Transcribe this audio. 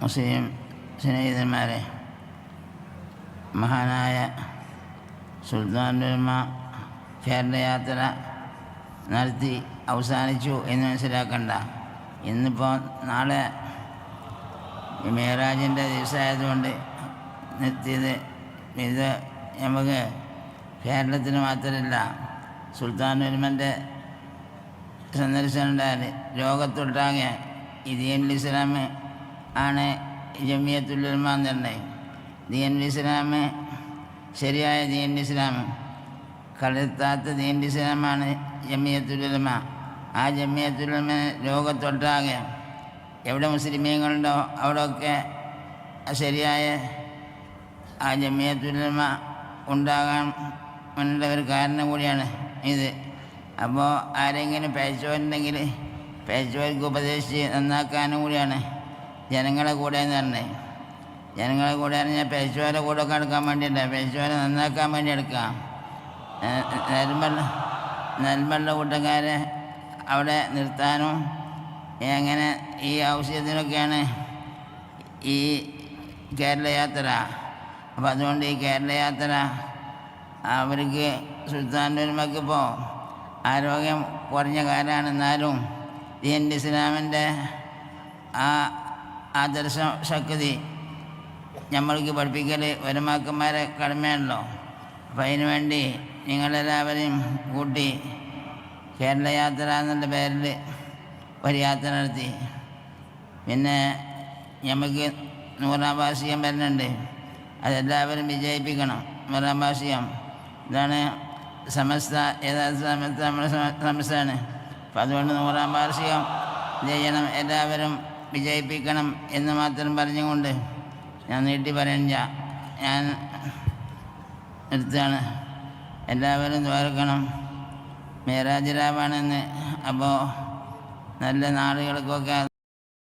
മുസ്ലിം സ്നേഹിതന്മാരെ, മഹാനായ സുൽത്താനുലുലമ കേരള യാത്ര നടത്തി അവസാനിച്ചു എന്ന് മനസ്സിലാക്കണ്ട. ഇന്നിപ്പോൾ നാളെ മേറാജിൻ്റെ ദിവസമായതുകൊണ്ട് നിർത്തിയത്. ഇത് നമുക്ക് കേരളത്തിന് മാത്രമല്ല, സുൽത്താനുലുലമൻ്റെ സന്ദർശനം ഉണ്ടായാൽ ലോകത്തൊട്ടാകെ ദീനുൽ ഇസ്ലാം ആണ് ജമിയത്തുൽ ഉലമ എന്നുള്ളത്. ദീനുൽ ഇസ്ലാം ശരിയായ ദീനുൽ ഇസ്ലാം, കടത്താത്ത ദീനുൽ ഇസ്ലാമാണ് ജമിയത്തുൽ ഉലമ. ആ ജമിയത്തുൽ ഉലമ ലോകത്തൊട്ടാകെ എവിടെ മുസ്ലിമീങ്ങളുണ്ടോ അവിടെയൊക്കെ ശരിയായ ആ ജമിയത്തുൽ ഉലമ ഉണ്ടാകാൻ ഉള്ള ഒരു കാരണം കൂടിയാണ് ഇത്. അപ്പോൾ ആരെങ്കിലും പേച്ചോരുണ്ടെങ്കിൽ പേച്ചോർക്ക് ഉപദേശിച്ച് നന്നാക്കാനും കൂടിയാണ് ജനങ്ങളെ കൂടെ എന്ന് പറഞ്ഞത്. ജനങ്ങളെ കൂടെ പറഞ്ഞാൽ പേച്ചോരെ കൂടെ ഒക്കെ എടുക്കാൻ വേണ്ടിയില്ല, പേച്ചോരെ നന്നാക്കാൻ വേണ്ടി എടുക്കാം. നെൽമള്ള കൂട്ടക്കാരെ അവിടെ നിർത്താനും അങ്ങനെ ഈ ആവശ്യത്തിനൊക്കെയാണ് ഈ കേരള യാത്ര. അപ്പോൾ അതുകൊണ്ട് ഈ കേരള യാത്ര അവർക്ക് സുൽത്താനുലുലമക്ക് ഇപ്പോൾ ആരോഗ്യം കുറഞ്ഞ കാലമാണ്. എന്നാലും ദീനുൽ ഇസ്ലാമിൻ്റെ ആ ആദർശ ശക്തി നമ്മൾക്ക് പഠിപ്പിക്കൽ ഉലമാക്കന്മാരെ കടമയാണല്ലോ. അപ്പം അതിനു വേണ്ടി നിങ്ങളെല്ലാവരെയും കൂട്ടി കേരള യാത്ര എന്നുള്ള പേരിൽ ഒരു യാത്ര നടത്തി. പിന്നെ നമുക്ക് 100-ാം വാർഷികം വരുന്നുണ്ട്, അതെല്ലാവരും വിജയിപ്പിക്കണം. 100-ാം വാർഷികം ഇതാണ് സമസ്ത, യഥാർത്ഥ സമസ്ത നമ്മുടെ സമസ്തയാണ്. അപ്പം അതുകൊണ്ട് 100-ാം വാർഷികം ചെയ്യണം, എല്ലാവരും വിജയിപ്പിക്കണം എന്ന് മാത്രം പറഞ്ഞുകൊണ്ട് ഞാൻ നീട്ടി പറയുന്നില്ല, ഞാൻ നിർത്തുകയാണ്. എല്ലാവരും ദ്വാരക്കണം. മേറാജ് രാവാണെന്ന്. അപ്പോൾ നല്ല നാളുകൾക്കൊക്കെ